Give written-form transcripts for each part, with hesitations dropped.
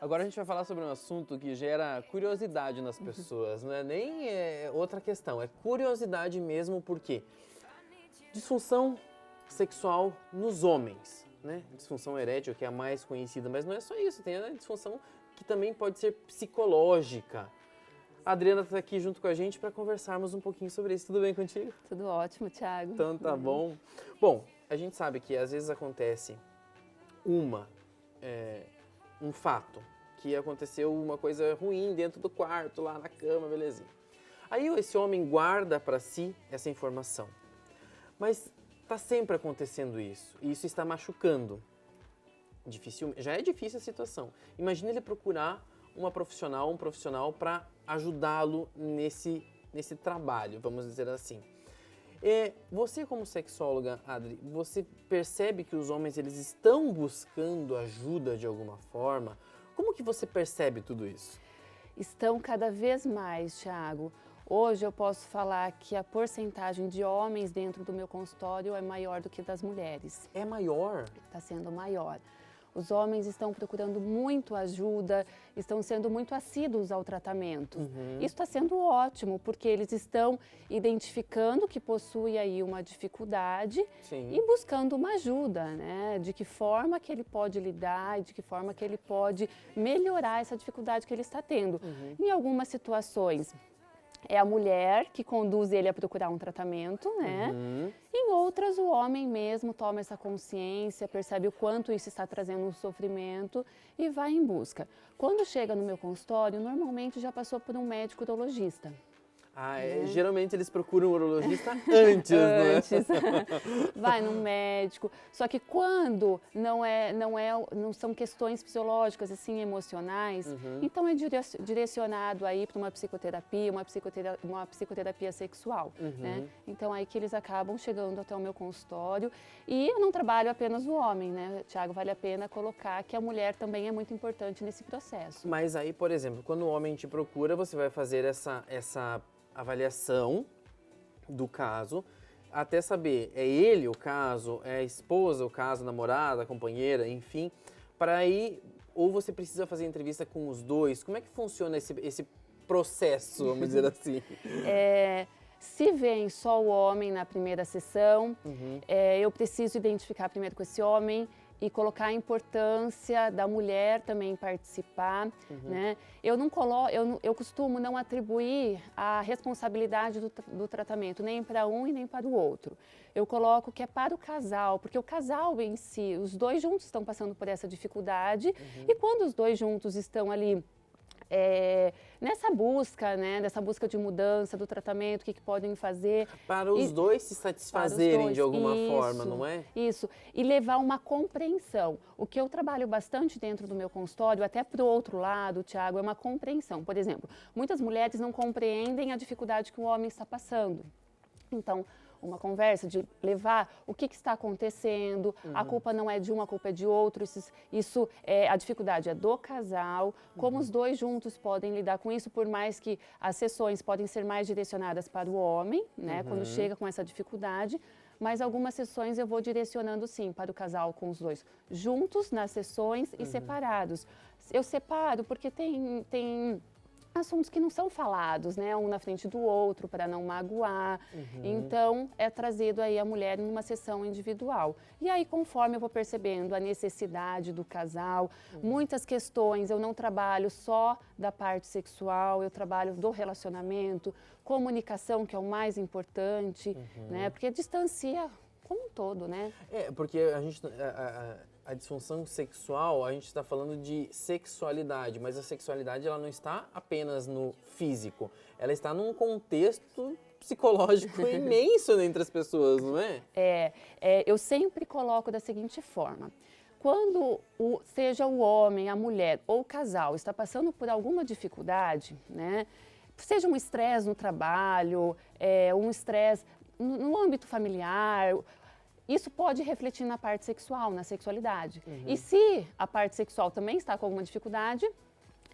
Agora a gente vai falar sobre um assunto que gera curiosidade nas pessoas, não é nem outra questão, é curiosidade mesmo, porque disfunção sexual nos homens, né? Disfunção erétil, que é a mais conhecida, mas não é só isso, tem a disfunção que também pode ser psicológica. A Adriana está aqui junto com a gente para conversarmos um pouquinho sobre isso. Tudo bem contigo? Tudo ótimo, Thiago. Então tá bom. Bom, a gente sabe que às vezes acontece um fato, que aconteceu uma coisa ruim dentro do quarto, lá na cama, belezinha. Aí esse homem guarda para si essa informação. Mas tá sempre acontecendo isso, e isso está machucando. Já é difícil a situação. Imagina ele procurar um profissional para ajudá-lo nesse trabalho, vamos dizer assim. Você como sexóloga, Adri, você percebe que os homens eles estão buscando ajuda de alguma forma? Como que você percebe tudo isso? Estão cada vez mais, Thiago. Hoje eu posso falar que a porcentagem de homens dentro do meu consultório é maior do que das mulheres. É maior? Está sendo maior. Os homens estão procurando muito ajuda, estão sendo muito assíduos ao tratamento. Isso está sendo ótimo, porque eles estão identificando que possui aí uma dificuldade. Sim. E buscando uma ajuda, né? De que forma que ele pode lidar, de que forma que ele pode melhorar essa dificuldade que ele está tendo. Em algumas situações, é a mulher que conduz ele a procurar um tratamento, né? Em outras, o homem mesmo toma essa consciência, percebe o quanto isso está trazendo um sofrimento e vai em busca. Quando chega no meu consultório, normalmente já passou por um médico urologista. Geralmente eles procuram um urologista antes, né? Antes. Vai no médico. Só que quando não são questões fisiológicas, assim, emocionais, então é direcionado aí para uma psicoterapia sexual, né? Então aí que eles acabam chegando até o meu consultório. E eu não trabalho apenas o homem, né, Thiago? Vale a pena colocar que a mulher também é muito importante nesse processo. Mas aí, por exemplo, quando o homem te procura, você vai fazer essa avaliação do caso, até saber, é ele o caso, é a esposa o caso, a namorada, a companheira, enfim, para aí, ou você precisa fazer entrevista com os dois, como é que funciona esse processo, vamos dizer assim? Se vem só o homem na primeira sessão, eu preciso identificar primeiro com esse homem e colocar a importância da mulher também participar, né? Eu costumo não atribuir a responsabilidade do tratamento nem para um e nem para o outro. Eu coloco que é para o casal, porque o casal em si, os dois juntos estão passando por essa dificuldade e quando os dois juntos estão ali nessa busca, né, dessa busca de mudança do tratamento, o que podem fazer. Para os dois se satisfazerem de alguma forma, não é? Isso, e levar uma compreensão. O que eu trabalho bastante dentro do meu consultório, até para o outro lado, Thiago, é uma compreensão. Por exemplo, muitas mulheres não compreendem a dificuldade que o homem está passando. Então, uma conversa de levar o que está acontecendo, a culpa não é de um, a culpa é de outro, a dificuldade é do casal, como os dois juntos podem lidar com isso, por mais que as sessões podem ser mais direcionadas para o homem, né, quando chega com essa dificuldade, mas algumas sessões eu vou direcionando sim para o casal com os dois juntos nas sessões e separados. Eu separo porque tem assuntos que não são falados, né? Um na frente do outro, para não magoar. Então, é trazido aí a mulher em uma sessão individual. E aí, conforme eu vou percebendo a necessidade do casal, muitas questões, eu não trabalho só da parte sexual, eu trabalho do relacionamento, comunicação, que é o mais importante, né? Porque distancia como um todo, né? Porque a disfunção sexual, a gente está falando de sexualidade, mas a sexualidade ela não está apenas no físico, ela está num contexto psicológico imenso entre as pessoas, não é? Eu sempre coloco da seguinte forma. Quando seja o homem, a mulher ou o casal está passando por alguma dificuldade, né? Seja um estresse no trabalho, um estresse no âmbito familiar, isso pode refletir na parte sexual, na sexualidade. E se a parte sexual também está com alguma dificuldade,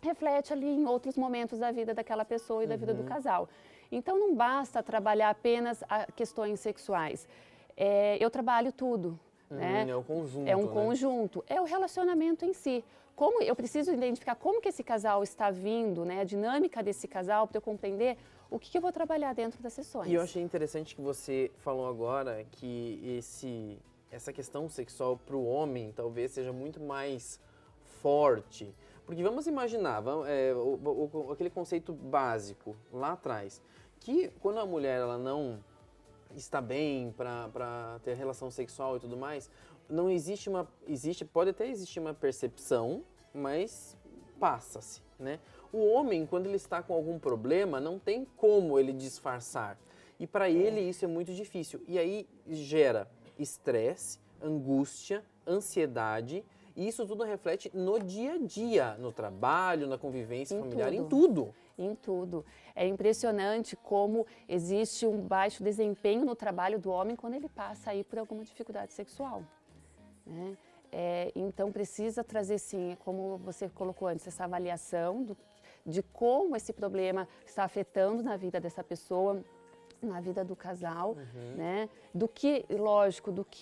reflete ali em outros momentos da vida daquela pessoa e da vida do casal. Então, não basta trabalhar apenas questões sexuais. Eu trabalho tudo. Né? É um conjunto. É um conjunto. É o relacionamento em si. como eu preciso identificar como que esse casal está vindo, né? A dinâmica desse casal, para eu compreender o que eu vou trabalhar dentro das sessões. E eu achei interessante que você falou agora que essa questão sexual para o homem talvez seja muito mais forte. Porque vamos imaginar, aquele conceito básico lá atrás, que quando a mulher ela não está bem para ter relação sexual e tudo mais, não pode até existir uma percepção, mas passa-se, né? O homem, quando ele está com algum problema, não tem como ele disfarçar. E para ele isso é muito difícil. E aí gera estresse, angústia, ansiedade, e isso tudo reflete no dia a dia, no trabalho, na convivência familiar, em tudo. Em tudo. É impressionante como existe um baixo desempenho no trabalho do homem quando ele passa aí por alguma dificuldade sexual, né? Então precisa trazer, sim, como você colocou antes, essa avaliação de como esse problema está afetando na vida dessa pessoa, na vida do casal, né? Do que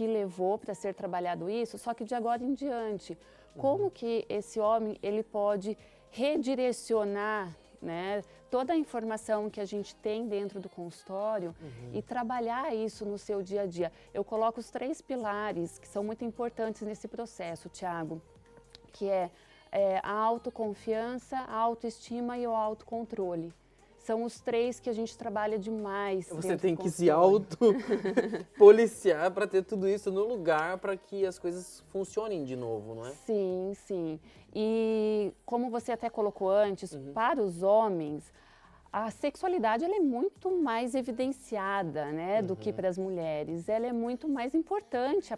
levou para ser trabalhado isso, só que de agora em diante, como que esse homem ele pode redirecionar, né, toda a informação que a gente tem dentro do consultório e trabalhar isso no seu dia a dia. Eu coloco os 3 pilares que são muito importantes nesse processo, Tiago, que é a autoconfiança, a autoestima e o autocontrole. São os 3 que a gente trabalha demais. Você tem que se auto-policiar para ter tudo isso no lugar para que as coisas funcionem de novo, não é? Sim, sim. E como você até colocou antes, para os homens, a sexualidade ela é muito mais evidenciada, né, do que para as mulheres. Ela é muito mais importante,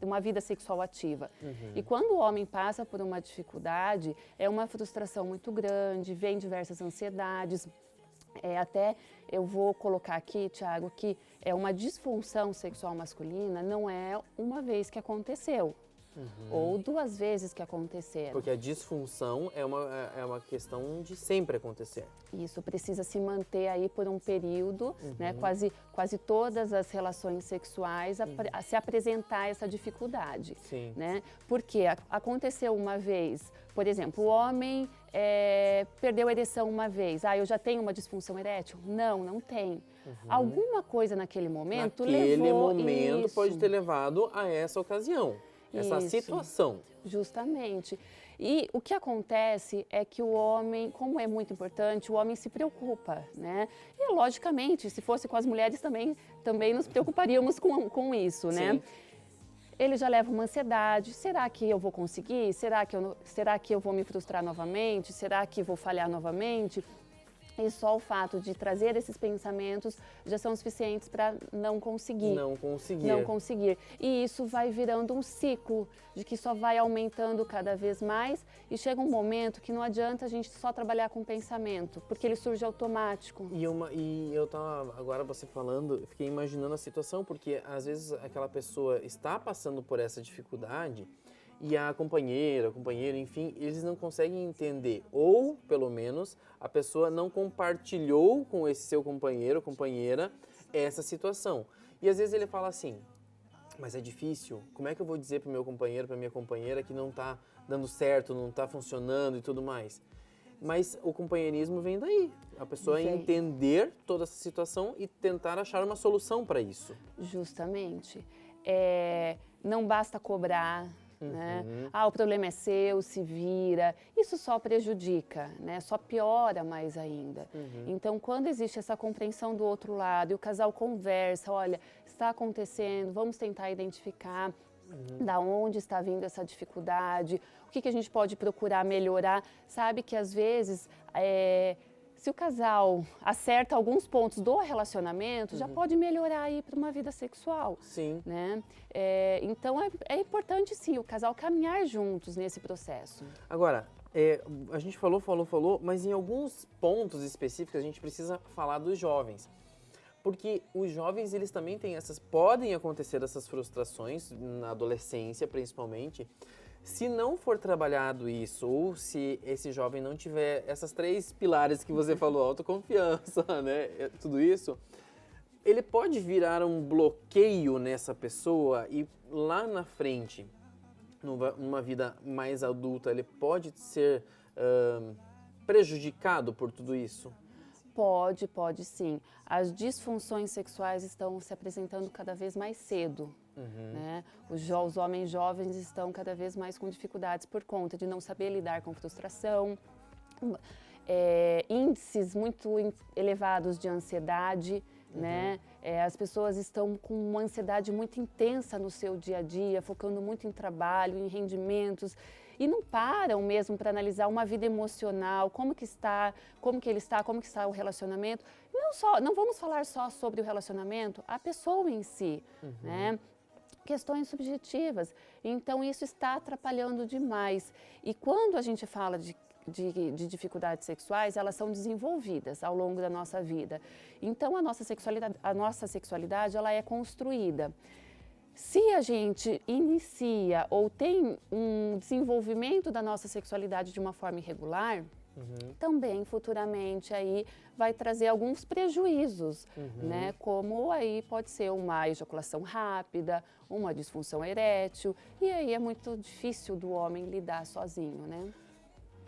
uma vida sexual ativa. E quando o homem passa por uma dificuldade, é uma frustração muito grande, vem diversas ansiedades. Até eu vou colocar aqui, Tiago, que uma disfunção sexual masculina não é uma vez que aconteceu. Ou 2 vezes que aconteceram. Porque a disfunção é uma questão de sempre acontecer. Isso precisa se manter aí por um período, né? Quase todas as relações sexuais a se apresentar essa dificuldade. Sim. Né? Porque aconteceu uma vez, por exemplo, o homem perdeu a ereção uma vez. Eu já tenho uma disfunção erétil? Não, não tem. Alguma coisa naquele momento isso. Pode ter levado a essa ocasião. Essa situação. Justamente. E o que acontece é que o homem, como é muito importante, o homem se preocupa, né? E logicamente, se fosse com as mulheres também nos preocuparíamos com isso, né? Sim. Ele já leva uma ansiedade. Será que eu vou conseguir? Será que eu vou me frustrar novamente? Será que vou falhar novamente? E só o fato de trazer esses pensamentos já são suficientes para não conseguir. Não conseguir. E isso vai virando um ciclo de que só vai aumentando cada vez mais e chega um momento que não adianta a gente só trabalhar com pensamento, porque ele surge automático. E eu tava, agora você falando, eu fiquei imaginando a situação, porque às vezes aquela pessoa está passando por essa dificuldade e a companheira, o companheiro, enfim, eles não conseguem entender. Ou, pelo menos, a pessoa não compartilhou com esse seu companheiro ou companheira essa situação. E às vezes ele fala assim, mas é difícil, como é que eu vou dizer para o meu companheiro, para minha companheira que não está dando certo, não está funcionando e tudo mais? Mas o companheirismo vem daí. A pessoa entender toda essa situação e tentar achar uma solução para isso. Justamente. Não basta cobrar. Né? O problema é seu, se vira. Isso só prejudica, né? Só piora mais ainda. Então, quando existe essa compreensão do outro lado e o casal conversa, olha, está acontecendo, vamos tentar identificar da onde está vindo essa dificuldade, o que a gente pode procurar melhorar. Sabe que às vezes se o casal acerta alguns pontos do relacionamento, já pode melhorar aí para uma vida sexual. Sim. Né? Então, é importante, sim, o casal caminhar juntos nesse processo. Agora, a gente falou, mas em alguns pontos específicos a gente precisa falar dos jovens. Porque os jovens, eles também podem acontecer essas frustrações, na adolescência principalmente, se não for trabalhado isso, ou se esse jovem não tiver essas 3 pilares que você falou, autoconfiança, né, tudo isso, ele pode virar um bloqueio nessa pessoa e lá na frente numa vida mais adulta, ele pode ser prejudicado por tudo isso? Pode sim. As disfunções sexuais estão se apresentando cada vez mais cedo. Né? Os homens jovens estão cada vez mais com dificuldades por conta de não saber lidar com frustração, índices muito elevados de ansiedade, né? As pessoas estão com uma ansiedade muito intensa no seu dia a dia, focando muito em trabalho, em rendimentos, e não param mesmo para analisar uma vida emocional, como que está o relacionamento. Não vamos falar só sobre o relacionamento, a pessoa em si, né? Questões subjetivas. Então, isso está atrapalhando demais. E quando a gente fala de dificuldades sexuais, elas são desenvolvidas ao longo da nossa vida. Então, a nossa sexualidade ela é construída. Se a gente inicia ou tem um desenvolvimento da nossa sexualidade de uma forma irregular, também futuramente aí vai trazer alguns prejuízos, né? Como aí pode ser uma ejaculação rápida, uma disfunção erétil, e aí é muito difícil do homem lidar sozinho, né?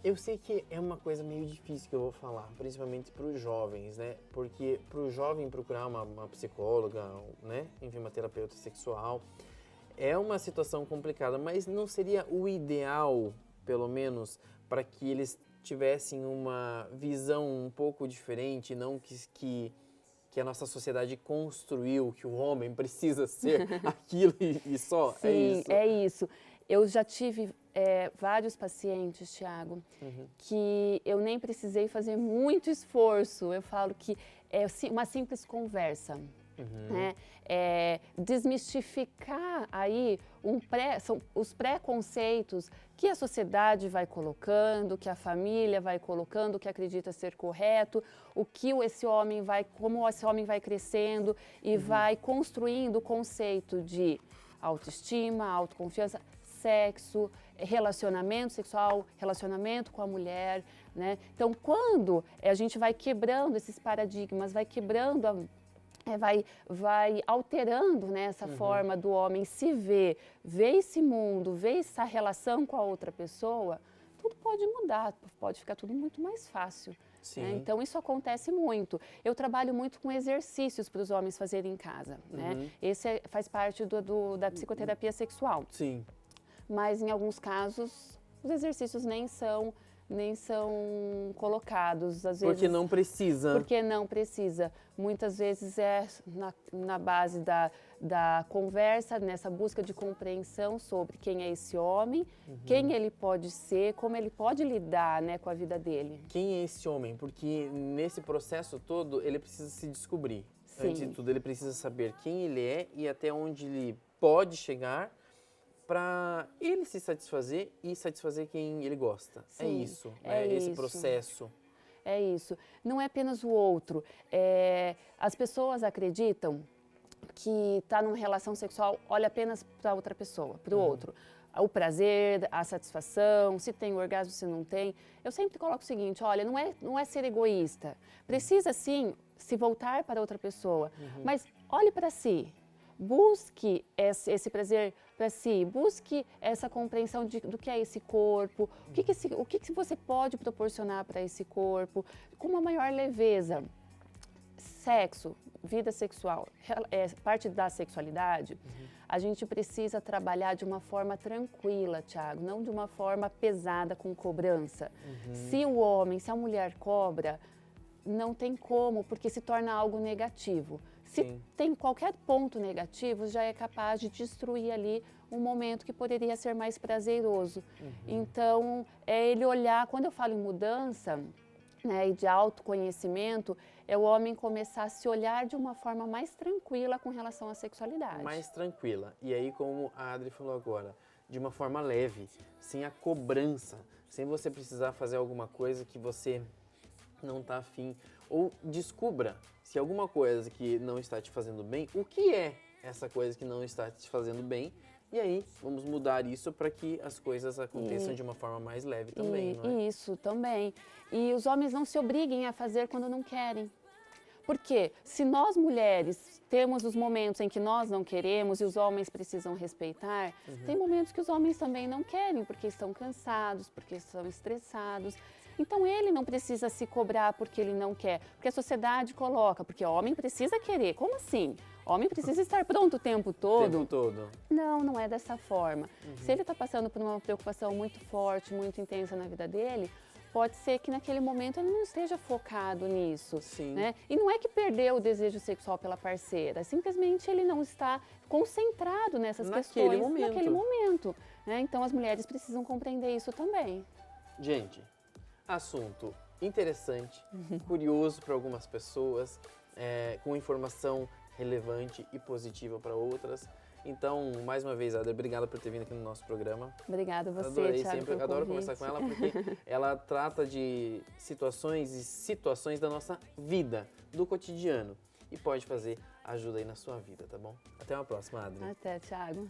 Eu sei que é uma coisa meio difícil que eu vou falar, principalmente para os jovens, né? Porque para o jovem procurar uma psicóloga, né? Enfim, uma terapeuta sexual, é uma situação complicada, mas não seria o ideal, pelo menos, para que eles tivessem uma visão um pouco diferente, não que a nossa sociedade construiu, que o homem precisa ser aquilo e só? Sim, é isso? É isso. Eu já tive vários pacientes, Thiago, que eu nem precisei fazer muito esforço. Eu falo que é uma simples conversa. Né? Desmistificar aí são os preconceitos que a sociedade vai colocando, que a família vai colocando, que acredita ser correto, como esse homem vai crescendo e vai construindo o conceito de autoestima, autoconfiança, sexo, relacionamento sexual, relacionamento com a mulher, né? Então, quando a gente vai quebrando esses paradigmas, vai quebrando vai alterando, né, essa forma do homem se ver esse mundo, ver essa relação com a outra pessoa, tudo pode mudar, pode ficar tudo muito mais fácil. Né? Então, isso acontece muito. Eu trabalho muito com exercícios para os homens fazerem em casa. Né? Esse faz parte da psicoterapia sexual. Sim. Mas, em alguns casos, os exercícios nem são colocados, às vezes. Porque não precisa. Porque não precisa. Muitas vezes é na base da conversa, nessa busca de compreensão sobre quem é esse homem, quem ele pode ser, como ele pode lidar, né, com a vida dele. Quem é esse homem? Porque nesse processo todo ele precisa se descobrir. Sim. Antes de tudo, ele precisa saber quem ele é e até onde ele pode chegar para ele se satisfazer e satisfazer quem ele gosta. Sim, é isso, né? Esse processo. É isso. Não é apenas o outro. As pessoas acreditam que está numa relação sexual, olha apenas para outra pessoa, para o outro. O prazer, a satisfação, se tem orgasmo, se não tem. Eu sempre coloco o seguinte, olha, não é ser egoísta. Precisa, sim, se voltar para outra pessoa, mas olhe para si. Busque esse prazer para si, busque essa compreensão do que é esse corpo, o que você pode proporcionar para esse corpo, com uma maior leveza. Sexo, vida sexual, parte da sexualidade, a gente precisa trabalhar de uma forma tranquila, Thiago, não de uma forma pesada, com cobrança. Se a mulher cobra, não tem como, porque se torna algo negativo. Se tem qualquer ponto negativo, já é capaz de destruir ali um momento que poderia ser mais prazeroso. Então, ele olhar, quando eu falo em mudança, né, e de autoconhecimento, é o homem começar a se olhar de uma forma mais tranquila com relação à sexualidade. Mais tranquila. E aí, como a Adri falou agora, de uma forma leve, sem a cobrança, sem você precisar fazer alguma coisa que você não está afim. Ou descubra se alguma coisa que não está te fazendo bem, o que é essa coisa que não está te fazendo bem. E aí, vamos mudar isso para que as coisas aconteçam de uma forma mais leve também, não é? Isso, também. E os homens não se obriguem a fazer quando não querem. Porque se nós mulheres temos os momentos em que nós não queremos e os homens precisam respeitar, tem momentos que os homens também não querem, porque estão cansados, porque estão estressados. Então ele não precisa se cobrar porque ele não quer, porque a sociedade coloca, porque o homem precisa querer. Como assim? O homem precisa estar pronto o tempo todo. O tempo todo. Não, não é dessa forma. Se ele está passando por uma preocupação muito forte, muito intensa na vida dele, pode ser que naquele momento ele não esteja focado nisso. Sim. Né? E não é que perdeu o desejo sexual pela parceira, simplesmente ele não está concentrado nessas questões naquele momento. Né? Então as mulheres precisam compreender isso também. Gente, assunto interessante, curioso para algumas pessoas, com informação relevante e positiva para outras. Então, mais uma vez, Adri, obrigado por ter vindo aqui no nosso programa. Obrigada a você, Adorei, Thiago, sempre adoro conversar com ela porque ela trata de situações da nossa vida, do cotidiano, e pode fazer ajuda aí na sua vida, tá bom? Até uma próxima, Adri. Até, Thiago.